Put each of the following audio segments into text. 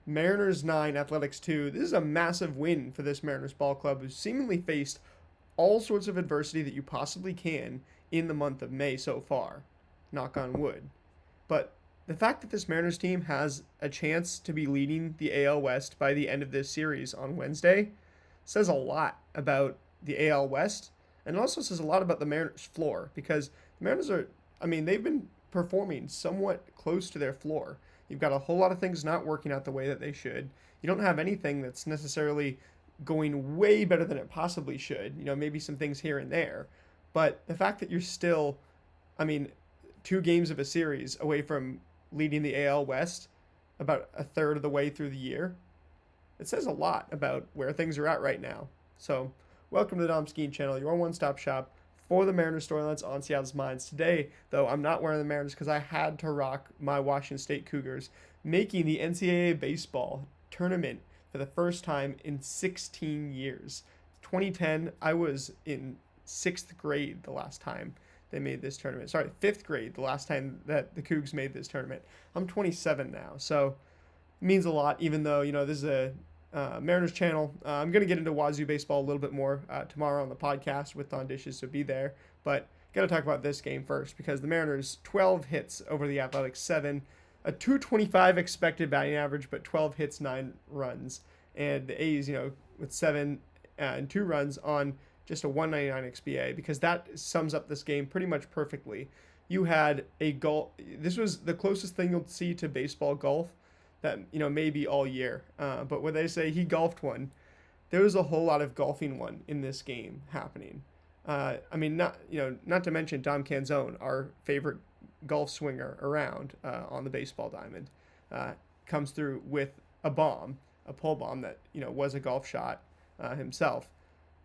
Mariners 9, Athletics 2. This is a massive win for this Mariners ball club who's seemingly faced all sorts of adversity that you possibly can in the month of May so far. Knock on wood. But the fact that this Mariners team has a chance to be leading the AL West by the end of this series on Wednesday says a lot about the AL West, and it also says a lot about the Mariners' floor, because the Mariners are, I mean, they've been performing somewhat close to their floor. You've got a whole lot of things not working out the way that they should. You don't have anything that's necessarily going way better than it possibly should. Maybe some things here and there. But the fact that you're still, I mean, 2 games of a series away from leading the AL West about a third of the way through the year, it says a lot about where things are at right now. So, welcome to the Dom Skeen channel, your one-stop shop for the Mariners storylines on Seattle's minds. Today, though, I'm not wearing the Mariners because I had to rock my Washington State Cougars, making the NCAA baseball tournament for the first time in 16 years. 2010, I was in 6th grade the last time they made this tournament. Sorry, 5th grade the last time that the Cougs made this tournament. I'm 27 now, so it means a lot, even though, this is a Mariners channel. I'm going to get into Wazoo baseball a little bit more tomorrow on the podcast with Don Dishes, so be there. But got to talk about this game first, because the Mariners, 12 hits over the Athletics 7, a 225 expected batting average, but 12 hits, 9 runs. And the A's, with 7 and 2 runs on just a 199 XBA, because that sums up this game pretty much perfectly. You had a golf. This was the closest thing you'll see to baseball golf that, maybe all year. But when they say he golfed one, there was a whole lot of golfing one in this game happening. Not to mention Dom Canzone, our favorite golf swinger around on the baseball diamond, comes through with a pole bomb that, was a golf shot himself.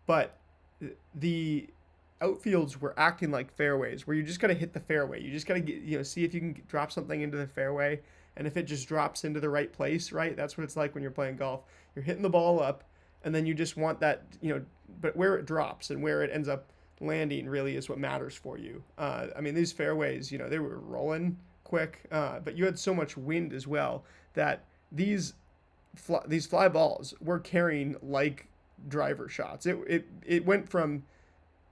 But the outfields were acting like fairways, where you just got to hit the fairway. You just got to get, see if you can drop something into the fairway. And if it just drops into the right place, right, that's what it's like when you're playing golf. You're hitting the ball up, and then you just want that, but where it drops and where it ends up landing really is what matters for you. These fairways, they were rolling quick, but you had so much wind as well that these fly balls were carrying like driver shots. It went from,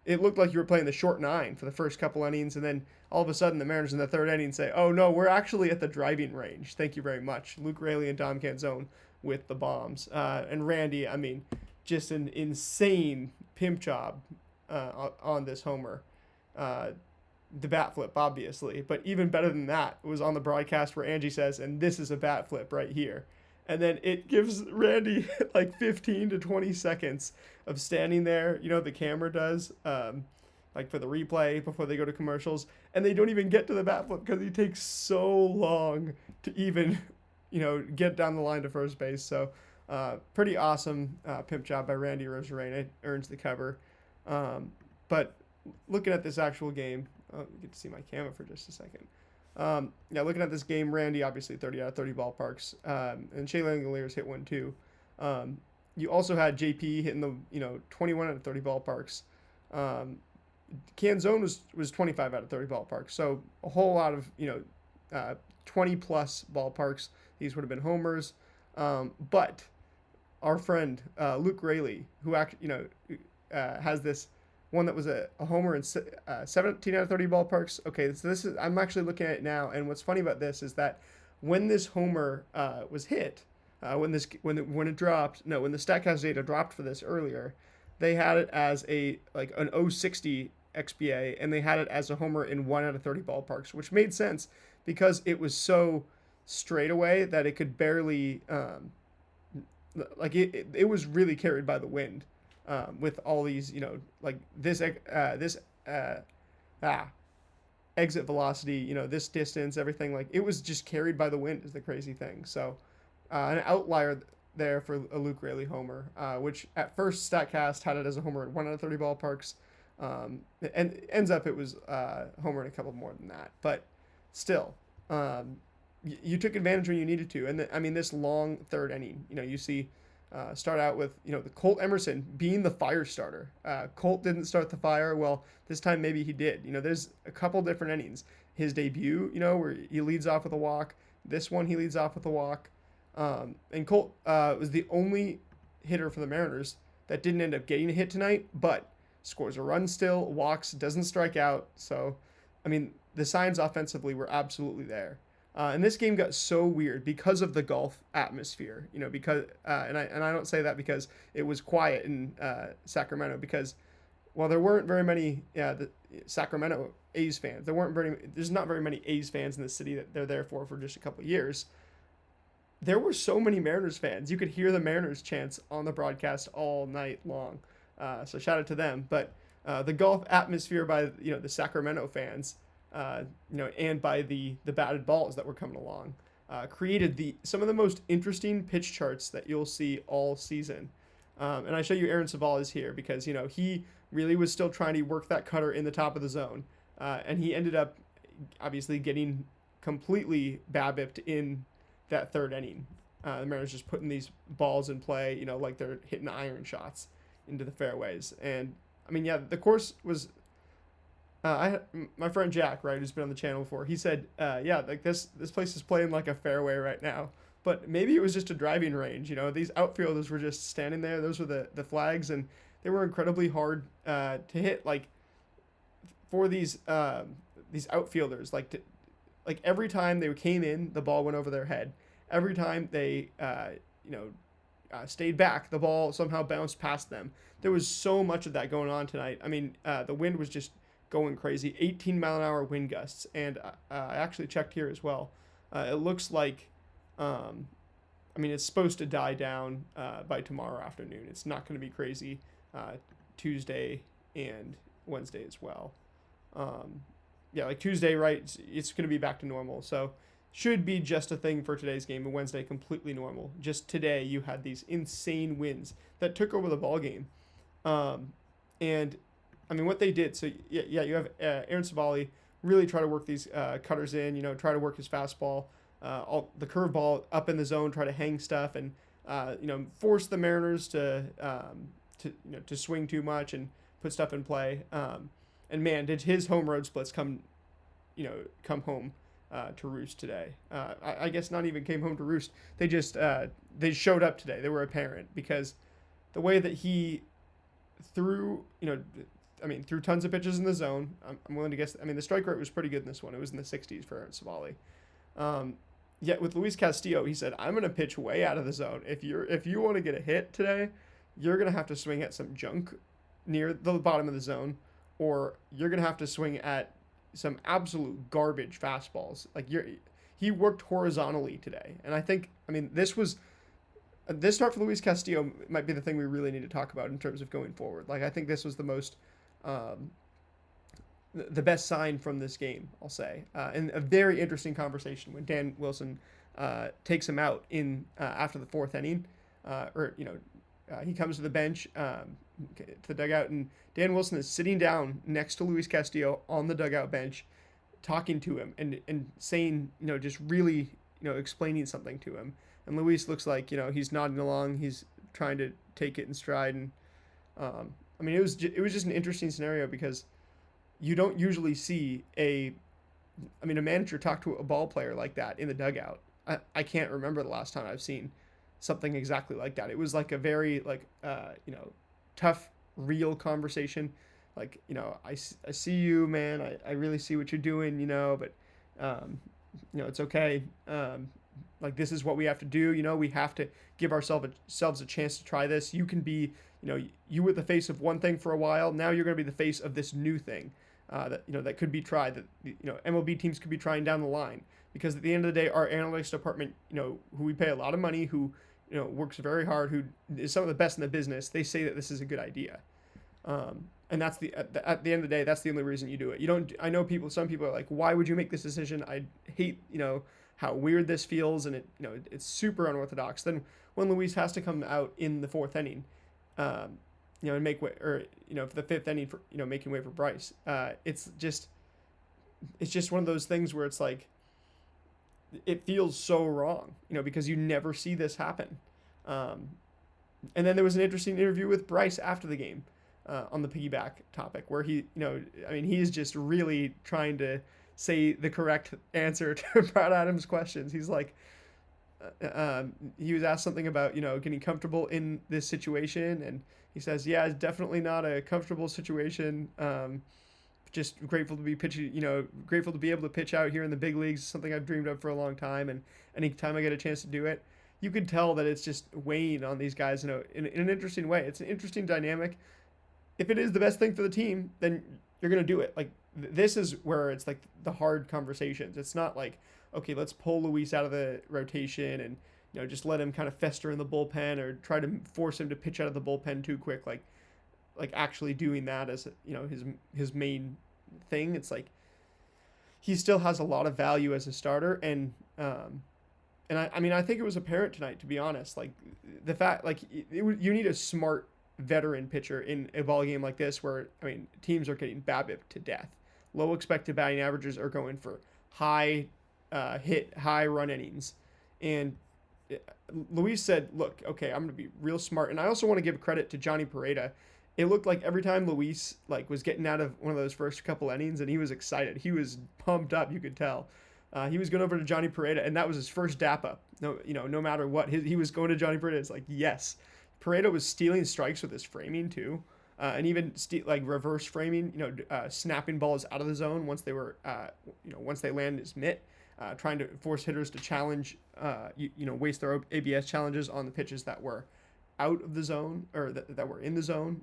it looked like you were playing the short 9 for the first couple innings, and then all of a sudden the Mariners in the 3rd inning say, oh no, we're actually at the driving range. Thank you very much. Luke Raley and Dom Canzone with the bombs. And Randy, just an insane pimp job on this homer. The bat flip, obviously. But even better than that, it was on the broadcast where Angie says, and this is a bat flip right here. And then it gives Randy like 15 to 20 seconds of standing there. The camera does, like for the replay before they go to commercials. And they don't even get to the bat flip because he takes so long to even, get down the line to first base. So pretty awesome pimp job by Randy Rosarena. Earns the cover. But looking at this actual game, get to see my camera for just a second. Looking at this game, Randy obviously 30 out of 30 ballparks, and Shea Langoliers hit one too. You also had JP hitting the 21 out of 30 ballparks. Canzone was 25 out of 30 ballparks, so a whole lot of 20 plus ballparks. These would have been homers, but our friend Luke Raley, who has this one that was a homer in 17 out of 30 ballparks. Okay, so this is, I'm actually looking at it now, and what's funny about this is that when this homer was hit, when the Statcast data dropped for this earlier, they had it as an 060 XBA, and they had it as a homer in 1 out of 30 ballparks, which made sense because it was so straight away that it could barely, it was really carried by the wind. With all these, this exit velocity, this distance, everything, it was just carried by the wind is the crazy thing. So an outlier there for a Luke Raley homer, which at first Statcast had it as a homer in 1 out of 30 ballparks. And ends up it was homer in a couple more than that. But still, you took advantage when you needed to. And this long 3rd inning, you see start out with, the Colt Emerson being the fire starter. Colt didn't start the fire. Well, this time maybe he did. There's a couple different innings. His debut, where he leads off with a walk. This one he leads off with a walk. And Colt was the only hitter for the Mariners that didn't end up getting a hit tonight, but scores a run still, walks, doesn't strike out. So, I mean, the signs offensively were absolutely there. And this game got so weird because of the golf atmosphere, because and I don't say that because it was quiet in Sacramento, because while there weren't very many the Sacramento A's fans, there's not very many A's fans in the city that they're there for just a couple of years. There were so many Mariners fans. You could hear the Mariners chants on the broadcast all night long. So shout out to them. But the golf atmosphere by the Sacramento fans, and by the batted balls that were coming along, created some of the most interesting pitch charts that you'll see all season. And I show you Aaron Savala's here because he really was still trying to work that cutter in the top of the zone, and he ended up obviously getting completely BABIP'd in that third inning. The Mariners just putting these balls in play, like they're hitting iron shots into the fairways. And I mean, yeah, the course was. My friend Jack, right, who's been on the channel before, he said, yeah, like this place is playing like a fairway right now. But maybe it was just a driving range. These outfielders were just standing there. Those were the flags, and they were incredibly hard to hit. Like for these outfielders, like every time they came in, the ball went over their head. Every time they stayed back, the ball somehow bounced past them. There was so much of that going on tonight. I mean, the wind was just going crazy. 18-mile-an-hour wind gusts, and I actually checked here as well. It looks like, it's supposed to die down by tomorrow afternoon. It's not going to be crazy Tuesday and Wednesday as well. Like Tuesday, right, it's going to be back to normal. So should be just a thing for today's game, and Wednesday completely normal. Just today you had these insane winds that took over the ball game. And I mean, what they did, so yeah, you have Aaron Savali really try to work these cutters in, try to work his fastball, all the curveball up in the zone, try to hang stuff, and force the Mariners to swing too much and put stuff in play. And man, did his home road splits come home to roost today. I guess not even came home to roost. They just they showed up today. They were apparent because the way that he threw, threw tons of pitches in the zone. I'm willing to guess. The strike rate was pretty good in this one. It was in the 60s for Aaron Savali. Yet with Luis Castillo, he said, "I'm going to pitch way out of the zone. If you want to get a hit today, you're going to have to swing at some junk near the bottom of the zone, or you're going to have to swing at some absolute garbage fastballs." He worked horizontally today, and I think this start for Luis Castillo might be the thing we really need to talk about in terms of going forward. Like I think this was the most the best sign from this game, I'll say, and a very interesting conversation when Dan Wilson takes him out in after the fourth inning, he comes to the bench, to the dugout, and Dan Wilson is sitting down next to Luis Castillo on the dugout bench, talking to him and saying, just really, explaining something to him. And Luis looks like, he's nodding along, he's trying to take it in stride, and it was just an interesting scenario because you don't usually see a manager talk to a ball player like that in the dugout. I can't remember the last time I've seen something exactly like that. It was like a very tough, real conversation. Like, I see you, man. I really see what you're doing, but it's okay. This is what we have to do. We have to give ourselves a chance to try this. You can be, you were the face of one thing for a while. Now you're going to be the face of this new thing that could be tried, that, MLB teams could be trying down the line. Because at the end of the day, our analytics department, who we pay a lot of money, who, works very hard, who is some of the best in the business, they say that this is a good idea. And that's at the end of the day, that's the only reason you do it. You don't, I know some people are like, why would you make this decision? I hate, how weird this feels, and it's super unorthodox. Then when Luis has to come out in the fourth inning, and make way, or for the fifth inning for making way for Bryce, it's just one of those things where it's like it feels so wrong, because you never see this happen. And then there was an interesting interview with Bryce after the game on the piggyback topic, where he he's just really trying to say the correct answer to Brad Adams' questions. He's like, he was asked something about getting comfortable in this situation, and he says, "Yeah, it's definitely not a comfortable situation. Just grateful to be pitching, grateful to be able to pitch out here in the big leagues. Something I've dreamed of for a long time, and anytime I get a chance to do it." You could tell that it's just weighing on these guys in an interesting way. It's an interesting dynamic. If it is the best thing for the team, then you're gonna do it. Like this is where it's like the hard conversations. It's not like, okay, let's pull Luis out of the rotation and just let him kind of fester in the bullpen or try to force him to pitch out of the bullpen too quick. Like actually doing that as his main thing. It's like he still has a lot of value as a starter, and I mean, I think it was apparent tonight, to be honest. Like the fact, like you need a smart veteran pitcher in a ball game like this, where I mean, teams are getting BABIP to death. Low expected batting averages are going for high high run innings, and Luis said, "Look, okay, I'm going to be real smart." And I also want to give credit to Johnny Pareda. It looked like every time Luis was getting out of one of those first couple innings, and he was excited. He was pumped up. You could tell. He was going over to Johnny Pareda, and that was his first dap up. No matter what, he was going to Johnny Pareda. It's like, yes. Pareda was stealing strikes with his framing too, and even reverse framing. Snapping balls out of the zone once they were, once they landed his mitt, trying to force hitters to challenge, waste their ABS challenges on the pitches that were out of the zone or that were in the zone.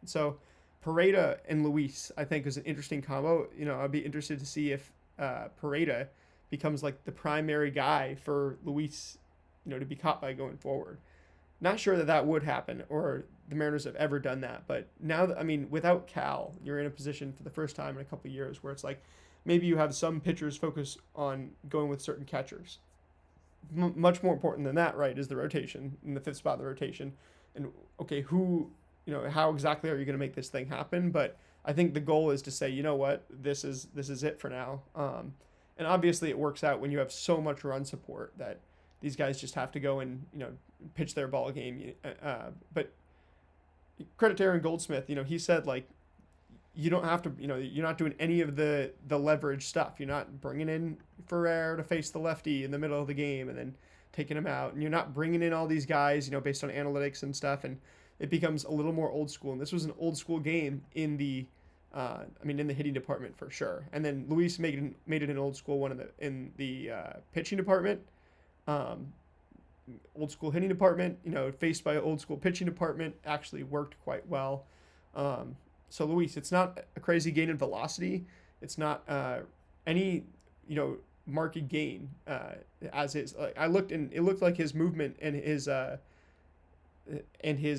So Pareda and Luis, I think, is an interesting combo. I'd be interested to see if Pareda becomes like the primary guy for Luis, to be caught by going forward. Not sure that would happen, or the Mariners have ever done that. But now, without Cal, you're in a position for the first time in a couple of years where it's like maybe you have some pitchers focus on going with certain catchers. Much more important than that, right, is the rotation, in the fifth spot of the rotation. And okay, how exactly are you going to make this thing happen? But I think the goal is to say, you know what, this is it for now. And obviously it works out when you have so much run support that these guys just have to go and pitch their ball game. But credit to Aaron Goldsmith, he said you don't have to, you're not doing any of the leverage stuff. You're not bringing in Ferrer to face the lefty in the middle of the game and then taking him out, and you're not bringing in all these guys, based on analytics and stuff. And it becomes a little more old school. And this was an old school game in the hitting department for sure. And then Luis made it an old school one in the pitching department. Old school hitting department, faced by an old school pitching department, actually worked quite well. So Luis, it's not a crazy gain in velocity. It's not any marked gain as is. I looked, and it looked like his movement and his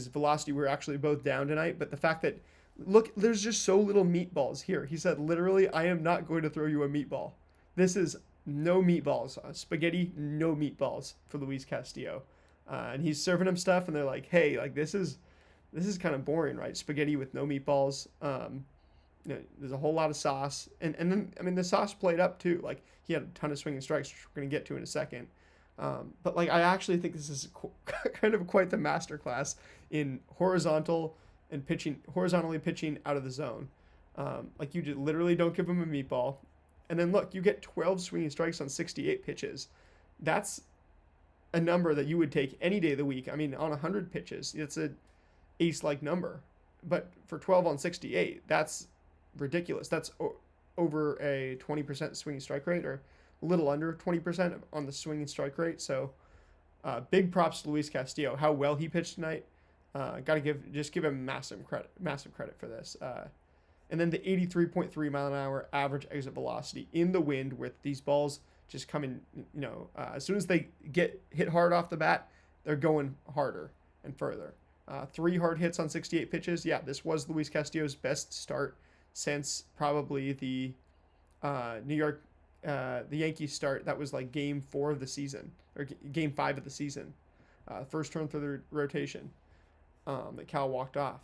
velocity were actually both down tonight. But the fact that, look, there's just so little meatballs here. He said, literally, I am not going to throw you a meatball. This is no meatballs. Spaghetti, no meatballs for Luis Castillo. And he's serving him stuff, and they're like, hey, this is kind of boring, right? Spaghetti with no meatballs. There's a whole lot of sauce. And then, the sauce played up, too. He had a ton of swinging strikes, which we're going to get to in a second. But I actually think this is kind of quite the masterclass in horizontally pitching out of the zone. You just literally don't give him a meatball. And then look, you get 12 swinging strikes on 68 pitches. That's a number that you would take any day of the week. On 100 pitches, it's a ace-like number. But for 12 on 68, that's ridiculous. That's over a 20% swinging strike rate, or a little under 20% on the swinging strike rate. So big props to Luis Castillo. How well he pitched tonight. Got to give him massive credit for this. And then the 83.3 mile an hour average exit velocity in the wind, with these balls just coming, as soon as they get hit hard off the bat, they're going harder and further. 3 hard hits on 68 pitches. Yeah, this was Luis Castillo's best start since probably the the Yankees start. That was game 4 of the season, or game 5 of the season. First turn through the rotation that Cal walked off.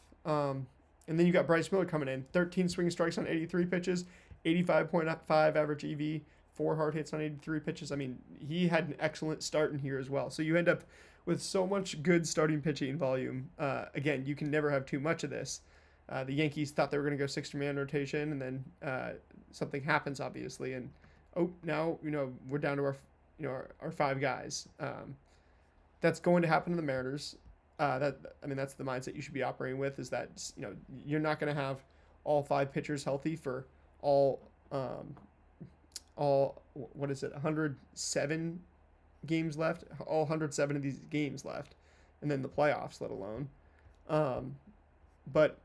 And then you got Bryce Miller coming in, 13 swinging strikes on 83 pitches, 85.5 average EV, 4 hard hits on 83 pitches. He had an excellent start in here as well. So you end up with so much good starting pitching volume. Again, you can never have too much of this. The Yankees thought they were going to go 6-man rotation, and then something happens, obviously. And now we're down to our five guys. That's going to happen to the Mariners. That's the mindset you should be operating with. Is that you're not going to have all five pitchers healthy for all all what is it 107 games left, all 107 of these games left, and then the playoffs, let alone. But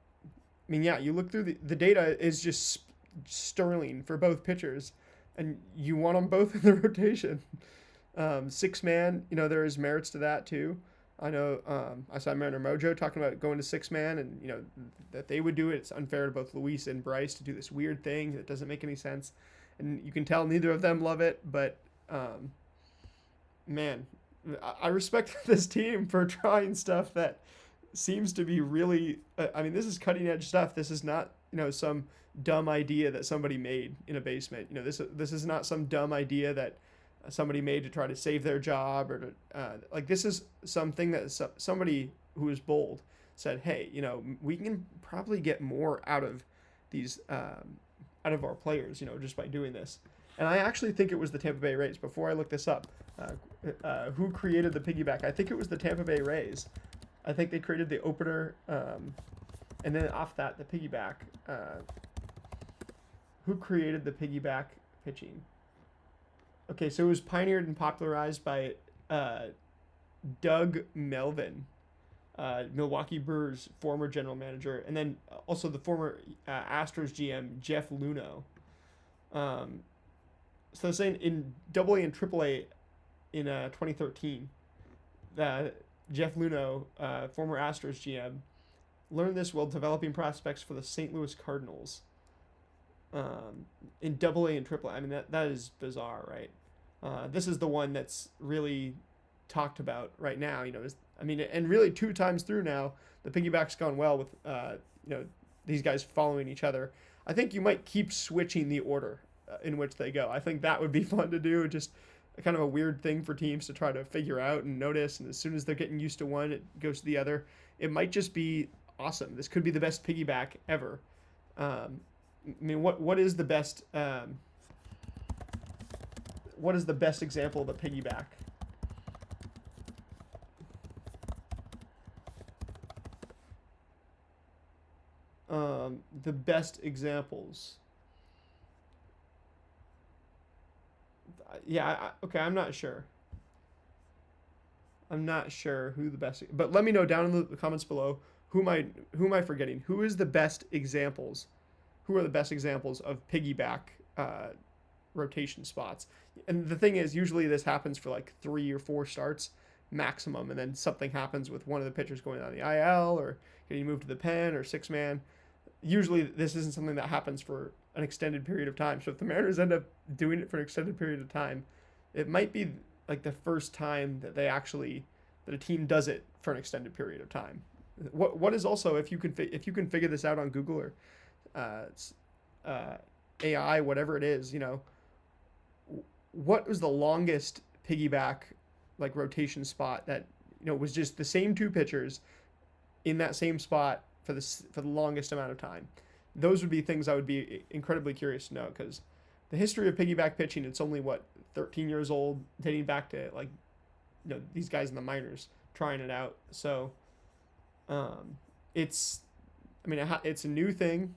yeah, you look through the data is just sterling for both pitchers, and you want them both in the rotation. Six man, there is merits to that too. I know I saw Mariner Mojo talking about going to six man, and that they would do it. It's unfair to both Luis and Bryce to do this weird thing that doesn't make any sense, and you can tell neither of them love it. But man, I respect this team for trying stuff that seems to be really. This is cutting edge stuff. This is not some dumb idea that somebody made in a basement. This is not some dumb idea that somebody made to try to save their job, or to this is something that somebody who is bold said, hey, we can probably get more out of these out of our players, just by doing this. And I actually think it was the Tampa Bay Rays. Before I look this up, who created the piggyback? I think it was the Tampa Bay Rays. I think they created the opener, and then off that, the piggyback. Who created the piggyback pitching? Okay, so it was pioneered and popularized by Doug Melvin, Milwaukee Brewers former general manager, and then also the former Astros GM, Jeff Luhnow. So they're saying in AA and AAA in 2013, Jeff Luhnow, former Astros GM, learned this while developing prospects for the St. Louis Cardinals. In AA and AAA, that is bizarre, right? This is the one that's really talked about right now. And really 2 times through now, the piggyback's gone well with these guys following each other. I think you might keep switching the order in which they go. I think that would be fun to do. Just kind of a weird thing for teams to try to figure out and notice. And as soon as they're getting used to one, it goes to the other. It might just be awesome. This could be the best piggyback ever. What is the best? What is the best example of a piggyback? The best examples. Yeah, okay, I'm not sure. I'm not sure who the best, but let me know down in the comments below who am I forgetting? Who is the best examples? Who are the best examples of piggyback rotation spots? And the thing is, usually this happens for like 3 or 4 starts maximum, and then something happens with one of the pitchers going on the IL or getting moved to the pen or 6-man. Usually this isn't something that happens for an extended period of time. So if the Mariners end up doing it for an extended period of time, it might be like the first time that a team does it for an extended period of time. What is also, if you can figure this out on Google or AI, whatever it is, what was the longest piggyback rotation spot that was just the same 2 pitchers in that same spot for the longest amount of time? Those would be things I would be incredibly curious to know, because the history of piggyback pitching, it's only 13 years old, dating back to these guys in the minors trying it out. So it's a new thing.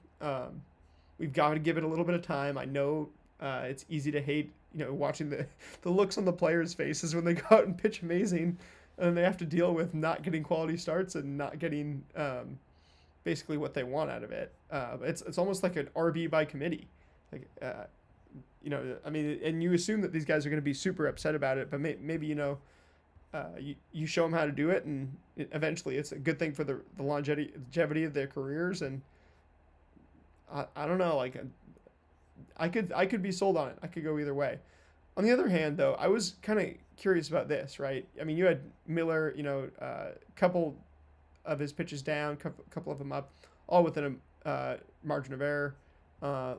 We've got to give it a little bit of time. I know it's easy to hate watching the looks on the players' faces when they go out and pitch amazing, and they have to deal with not getting quality starts and not getting basically what they want out of it. It's almost like an RB by committee, and you assume that these guys are going to be super upset about it, but maybe you show them how to do it, and eventually it's a good thing for the longevity of their careers. And I don't know, I could be sold on it. I could go either way. On the other hand, though, I was kind of curious about this, right? You had Miller, a couple of his pitches down, couple of them up, all within a margin of error.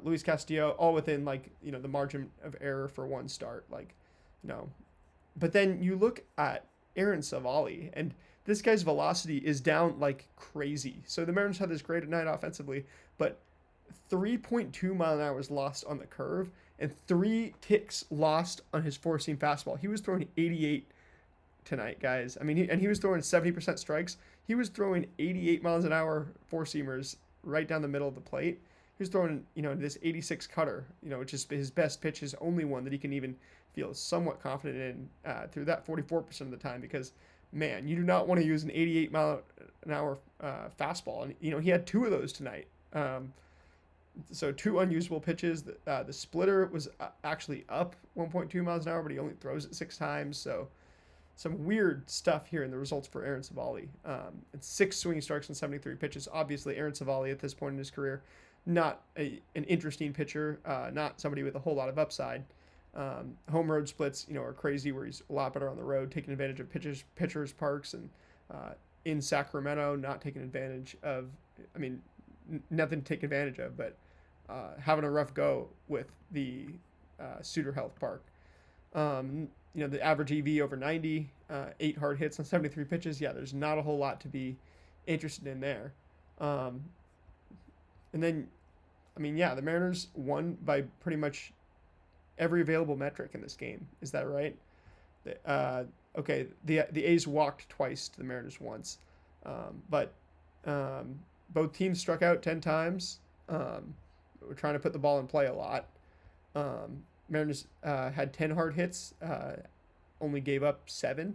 Luis Castillo, all within the margin of error for one start, But then you look at Aaron Savali, and this guy's velocity is down like crazy. So the Mariners had this great night offensively, but 3.2 mile an hour was lost on the curve, and 3 ticks lost on his four-seam fastball. He was throwing 88 tonight, guys. I mean, he was throwing 70% strikes. He was throwing 88 miles an hour four-seamers right down the middle of the plate. He was throwing, this 86 cutter, which is his best pitch, his only one that he can even feel somewhat confident in through that 44% of the time, because, man, you do not want to use an 88 mile an hour fastball. And, he had 2 of those tonight. So 2 unusable pitches. The splitter was actually up 1.2 miles an hour, but he only throws it 6 times. So some weird stuff here in the results for Aaron Savali. It's 6 swinging strikes and 73 pitches. Obviously, Aaron Savali at this point in his career, not an interesting pitcher, not somebody with a whole lot of upside. Home road splits, are crazy, where he's a lot better on the road, taking advantage of pitchers parks, and in Sacramento, not taking advantage of, nothing to take advantage of, but having a rough go with the Suter Health Park. The average EV over 90, 8 hard hits on 73 pitches. Yeah, there's not a whole lot to be interested in there. And then, the Mariners won by pretty much every available metric in this game. Is that right? Okay, the A's walked twice to the Mariners once, but both teams struck out 10 times. We're trying to put the ball in play a lot. Mariners had 10 hard hits, only gave up 7.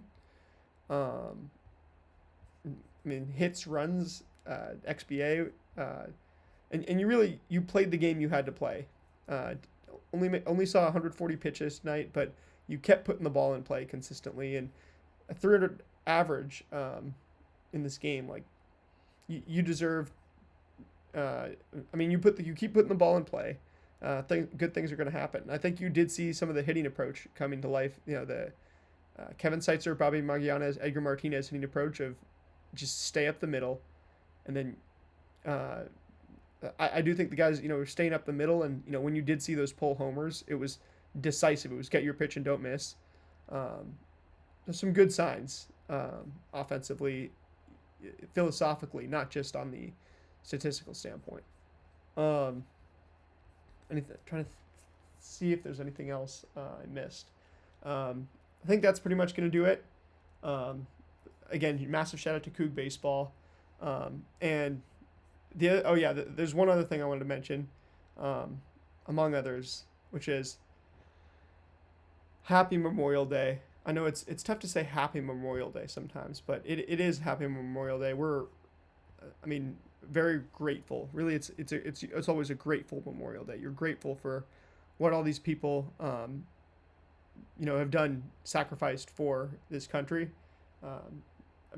Hits, runs, XBA, and you played the game you had to play. Only saw 140 pitches tonight, but you kept putting the ball in play consistently, and a 300 average in this game. Like, you deserve. You keep putting the ball in play. Good things are going to happen. I think you did see some of the hitting approach coming to life. The Kevin Seitzer, Bobby Magallanes, Edgar Martinez hitting approach of just stay up the middle, and then I do think the guys were staying up the middle, and when you did see those pull homers, it was decisive. It was get your pitch and don't miss. There's some good signs offensively, philosophically, not just on the statistical standpoint. Trying to see if there's anything else I missed. I think that's pretty much going to do it. Again, massive shout out to Coug Baseball. And there's one other thing I wanted to mention, among others, which is Happy Memorial Day. I know it's tough to say Happy Memorial Day sometimes, but it is Happy Memorial Day. We're, very grateful. Really, it's always a grateful Memorial Day. You're grateful for what all these people, have done, sacrificed for this country.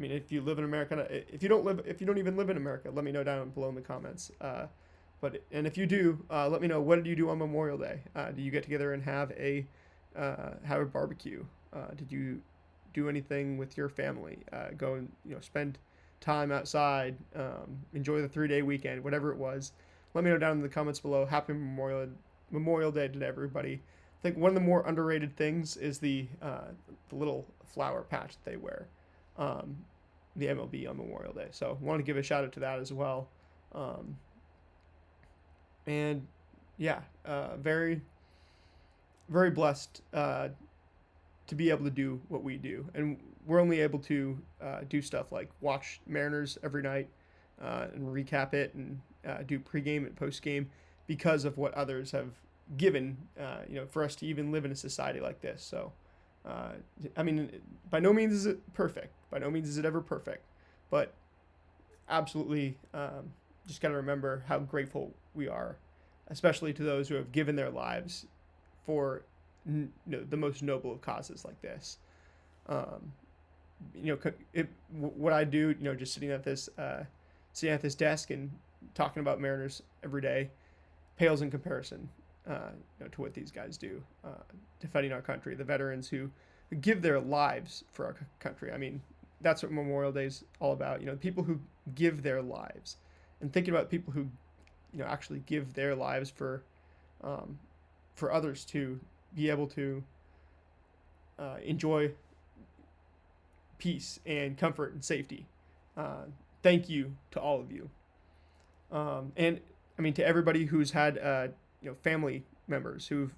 If you live in America, if you don't even live in America, let me know down below in the comments. And if you do, let me know, what did you do on Memorial Day? Do you get together and have a barbecue? Did you do anything with your family? Go and spend time outside, enjoy the 3-day weekend, whatever it was. Let me know down in the comments below. Happy Memorial Day to everybody. I think one of the more underrated things is the little flower patch that they wear, the MLB on Memorial Day. So I want to give a shout out to that as well. Very, very blessed to be able to do what we do. And we're only able to do stuff like watch Mariners every night and recap it and do pregame and postgame because of what others have given, for us to even live in a society like this. So, by no means is it perfect. By no means is it ever perfect. But absolutely, just got to remember how grateful we are, especially to those who have given their lives for the most noble of causes like this. What I do, just sitting at this desk and talking about Mariners every day, pales in comparison to what these guys do, defending our country, the veterans who give their lives for our country. That's what Memorial Day is all about. People who give their lives, and thinking about people who, actually give their lives for others to be able to enjoy peace and comfort and safety. Thank you to all of you. And to everybody who's had family members who've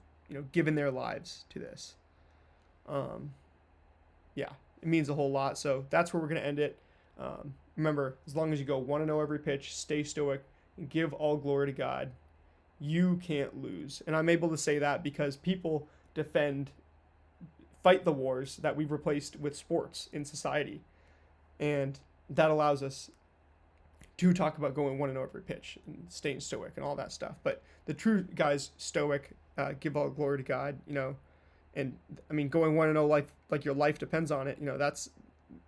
given their lives to this. Yeah, it means a whole lot. So that's where we're gonna end it. Remember, as long as you go 1-0 every pitch, stay stoic, and give all glory to God, you can't lose. And I'm able to say that because people fight the wars that we've replaced with sports in society. And that allows us to talk about going 1-0 every pitch and staying stoic and all that stuff. But the true guys, stoic, give all glory to God, and I mean, going 1-0 like your life depends on it,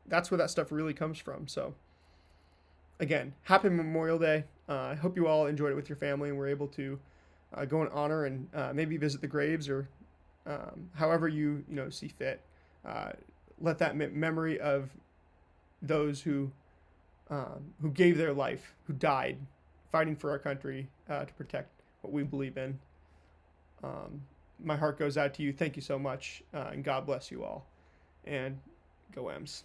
that's where that stuff really comes from. So again, happy Memorial Day. I hope you all enjoyed it with your family and were able to go and honor and maybe visit the graves or however you see fit. Let that memory of those who gave their life, who died fighting for our country to protect what we believe in. My heart goes out to you. Thank you so much, and God bless you all. And go Ems.